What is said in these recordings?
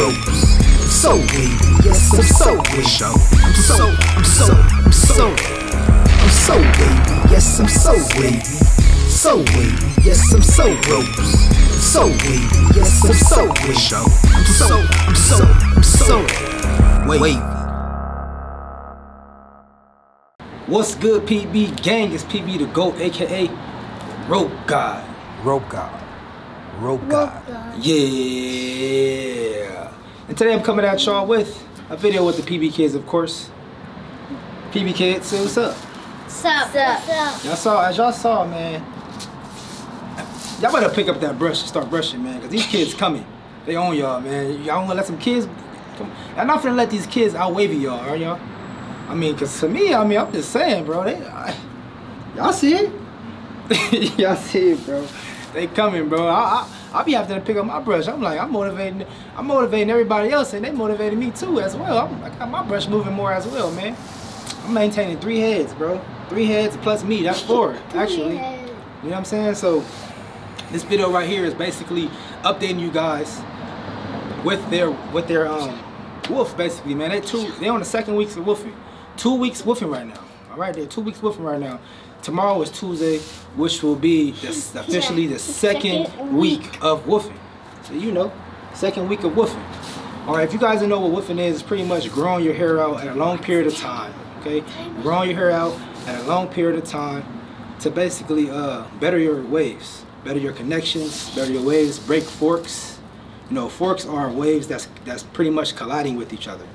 ropes. So wavy, yes, I'm so wavy. I'm so wavy, yes, I'm so wavy. So wavy, yes, I'm so ropes. So wavy, yes, I'm so wavy. I'm so wavy. What's good, PB gang? It's PB the GOAT, aka Rope God. Rope God. Rope God. Yeah. And today I'm coming at y'all with a video with the PB kids, of course. PB kids, say what's up. What's up? As y'all saw, man, y'all better pick up that brush and start brushing, man, because these kids coming. They own y'all, man. Y'all don't wanna let some kids come. I'm not finna let these kids out wavy y'all, are y'all? I mean, cause to me, I'm just saying, bro. Y'all see it? Y'all see it, bro. They coming, bro. I be having to pick up my brush. I'm like, I'm motivating everybody else, and they motivated me too as well. I got my brush moving more as well, man. I'm maintaining 3 heads, bro. 3 heads plus me. That's 4, actually. You know what I'm saying? So this video right here is basically updating you guys with their wolf, basically, man. They on the 2nd weeks of woofing. 2 weeks woofing right now. All right, they're 2 weeks woofing right now. Tomorrow is Tuesday, which will be officially the 2nd week of woofing. So you know, 2nd week of woofing. All right, if you guys don't know what woofing is, it's pretty much growing your hair out at a long period of time. Okay, growing your hair out at a long period of time to basically better your waves, better your connections, better your waves, break forks. You know, forks are waves that's pretty much colliding with each other.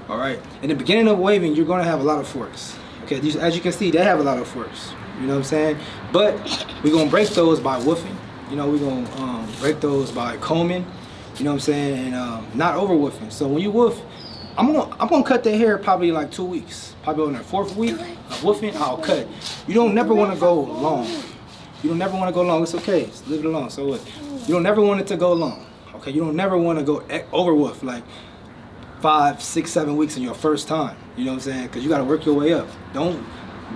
All right. In the beginning of waving, you're going to have a lot of forks. Okay. As you can see, they have a lot of forks. You know what I'm saying? But we're going to break those by woofing. You know, we're going to break those by combing. You know what I'm saying? And not over woofing. So when you woof, I'm gonna cut their hair probably like 2 weeks. Probably on their 4th week of woofing, I'll cut. You don't never want to go long. You don't never want to go long. It's okay. Just leave it alone. So what? You don't never want it to go long. Okay, you don't never want to go over woof like 5, 6, 7 weeks in your first time. You know what I'm saying? Because you got to work your way up. Don't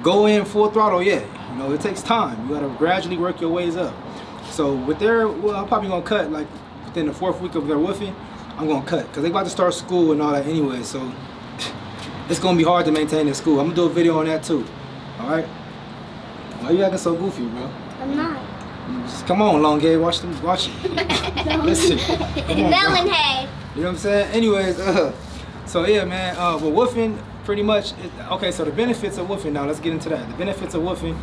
go in full throttle yet. You know, it takes time. You got to gradually work your ways up. So with well, I'm probably going to cut like within the 4th week of their woofing. I'm going to cut because they about to start school and all that anyway. So it's going to be hard to maintain in school. I'm going to do a video on that too. All right? Why you acting so goofy, bro? I'm not. Just come on, long hair. Watch it. Listen. Melon head. You know what I'm saying? Anyways, so yeah, man. But woofing, pretty much. Okay, so the benefits of woofing. Now let's get into that. The benefits of woofing,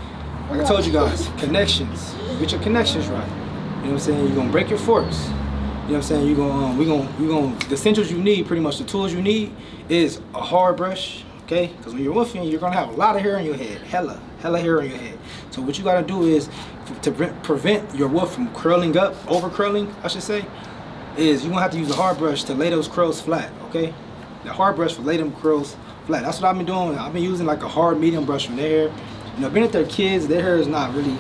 like I told you guys, connections. Get your connections right. You know what I'm saying? You're gonna break your forks. You know what I'm saying? The essentials you need, pretty much the tools you need, is a hard brush. Okay? Because when you're woofing, you're gonna have a lot of hair on your head. Hella hair on your head. So what you gotta do is, to prevent your woof from curling up, over curling, I should say, is you're gonna have to use a hard brush to lay those curls flat, okay? The hard brush will lay them curls flat. That's what I've been doing. I've been using like a hard medium brush from their hair. You know, being that they're kids, their hair is not really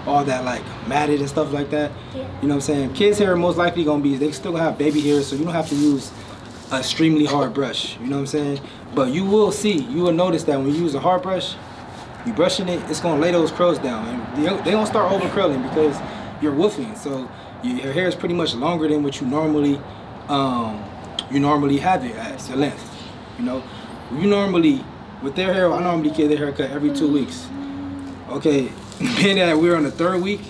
all that like matted and stuff like that. Yeah. You know what I'm saying? Kids' hair are most likely gonna be, they still gonna have baby hair, so you don't have to use an extremely hard brush. You know what I'm saying? But you will notice that when you use a hard brush, you brushing it, it's gonna lay those curls down, and they don't start over curling because you're woofing. So your hair is pretty much longer than what you normally have it at the length. You know, with their hair, I normally get their haircut every 2 weeks. Okay, being that we're on the 3rd week,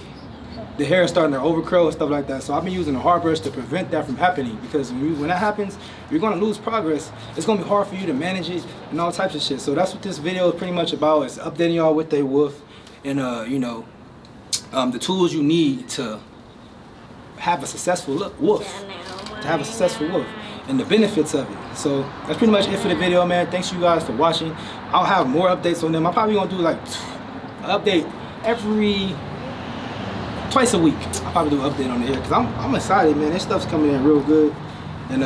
the hair is starting to over curl and stuff like that. So I've been using a hard brush to prevent that from happening, because when that happens, you're gonna lose progress. It's gonna be hard for you to manage it and all types of shit. So that's what this video is pretty much about. It's updating y'all with their woof and you know, the tools you need to have a successful woof, and the benefits of it. So that's pretty much it for the video, man. Thanks you guys for watching. I'll have more updates on them. I'm probably gonna do like an update twice a week. I'll probably do an update on the hair because I'm excited, man. This stuff's coming in real good, and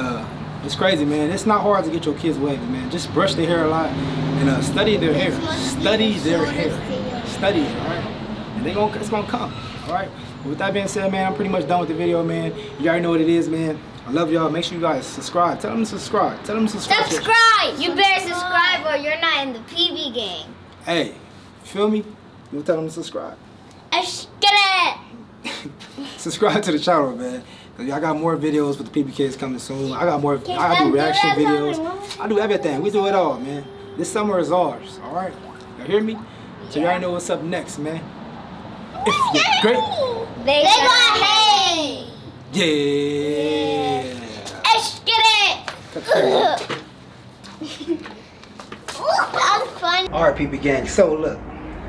it's crazy, man. It's not hard to get your kids wavy, man. Just brush their hair a lot and study their hair. Study their hair. Study it, all right? And it's gonna come, all right? But with that being said, man, I'm pretty much done with the video, man. You already know what it is, man. I love y'all. Make sure you guys subscribe. Tell them to subscribe. Tell them to subscribe. Subscribe! You better subscribe or you're not in the PB gang. Hey, feel me? You tell them to subscribe. Get it! Subscribe to the channel, man. I got more videos with the PB Kids coming soon. I got more. I do reaction videos. I do everything. We do it all, man. This summer is ours. All right. Y'all hear me? So you already know what's up next, man. If you're great, they got hate. Yeah. Let's get it. That was fun. All right, PB gang. So look,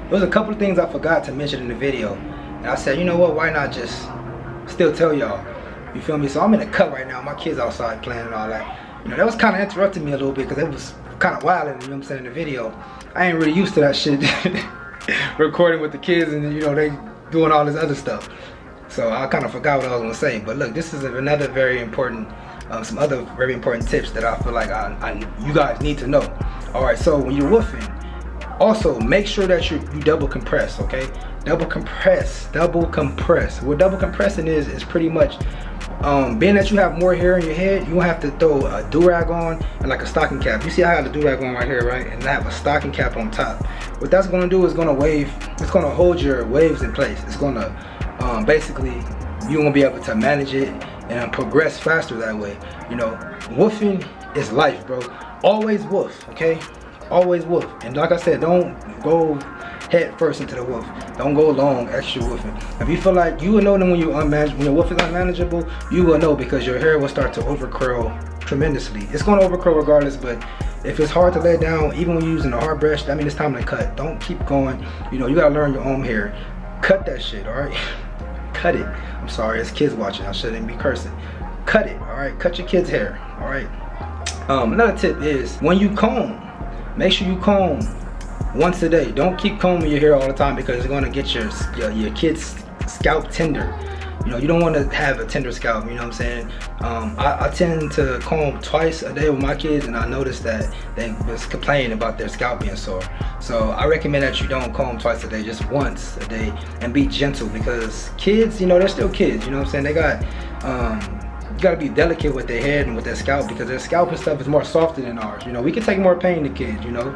there's a couple of things I forgot to mention in the video, and I said, you know what? Why not just still tell y'all? You feel me? So I'm in a cut right now. My kids outside playing and all that. You know, that was kind of interrupting me a little bit because it was kind of wild, you know what I'm saying, in the video. I ain't really used to that shit. Recording with the kids and, you know, they doing all this other stuff. So I kind of forgot what I was going to say. But look, this is another very important, some other very important tips that I feel like you guys need to know. All right, so when you're woofing, also make sure that you double compress, okay? Double compress. What double compressing is pretty much, being that you have more hair in your head, you have to throw a DURAG on and like a stocking cap. You see I have the DURAG on right here, right? And I have a stocking cap on top. What that's gonna do is gonna wave, it's gonna hold your waves in place. It's gonna, basically, you're gonna be able to manage it and progress faster that way. You know, woofing is life, bro. Always woof, okay? Always woof. And like I said, don't go head first into the woof. Don't go long extra woofing. If you feel like, you will know when your woof is unmanageable, you will know because your hair will start to overcurl tremendously. It's going to overcurl regardless, but if it's hard to lay down, even when you're using a hard brush, that means it's time to cut. Don't keep going. You know, you got to learn your own hair. Cut that shit, all right? Cut it. I'm sorry, it's kids watching. I shouldn't be cursing. Cut it, all right? Cut your kids' hair, all right? Another tip is when you comb, make sure you comb once a day. Don't keep combing your hair all the time because it's going to get your kid's scalp tender. You know, you don't want to have a tender scalp, you know what I'm saying? I tend to comb twice a day with my kids, and I noticed that they was complaining about their scalp being sore. So I recommend that you don't comb twice a day, just once a day, and be gentle because kids, you know, they're still kids, you know what I'm saying? They got, you gotta be delicate with their head and with their scalp because their scalp and stuff is more softer than ours. You know, we can take more pain than kids, you know?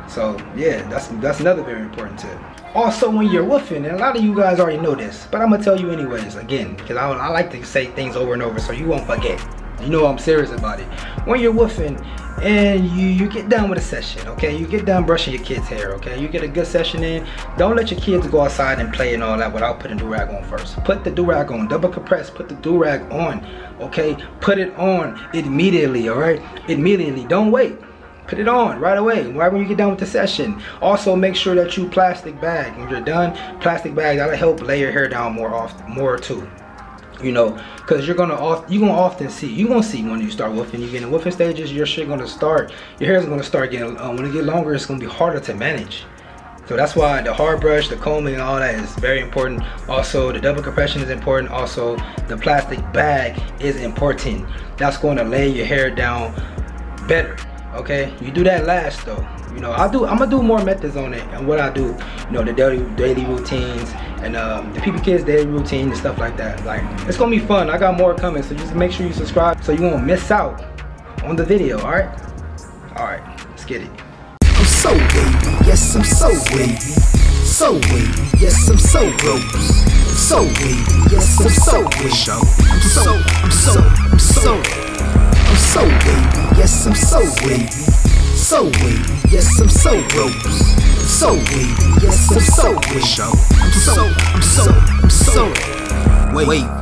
So yeah, that's another very important tip. Also, when you're woofing, and a lot of you guys already know this, but I'm gonna tell you anyways, again, because I like to say things over and over so you won't forget. You know I'm serious about it. When you're woofing and you get done with a session, okay? You get done brushing your kids' hair, okay? You get a good session in. Don't let your kids go outside and play and all that without putting DURAG on first. Put the DURAG on, double compress, put the DURAG on, okay? Put it on immediately, all right? Immediately, don't wait. Put it on right away, right when you get done with the session. Also, make sure that you plastic bag. When you're done, plastic bag, that'll help lay your hair down more too. You know, because you're gonna often see, when you start woofing, you get in woofing stages, your hair is gonna start getting, when it get longer, it's gonna be harder to manage. So that's why the hard brush, the combing, and all that is very important. Also, the double compression is important. Also, the plastic bag is important. That's going to lay your hair down better. Okay, you do that last though. You know, I'm gonna do more methods on it and what I do. You know, the daily routines and the PB Kids daily routine and stuff like that. Like, it's gonna be fun. I got more coming, so just make sure you subscribe so you won't miss out on the video. All right, let's get it. I'm so wavy, yes I'm so wavy, so wavy, yes I'm so ropes, so wavy, yes I'm so wavy, I'm so wavy, yes I'm so wavy, so wavy, yes I'm so ropes, so wavy, yes I'm so wavy, I'm so wavy.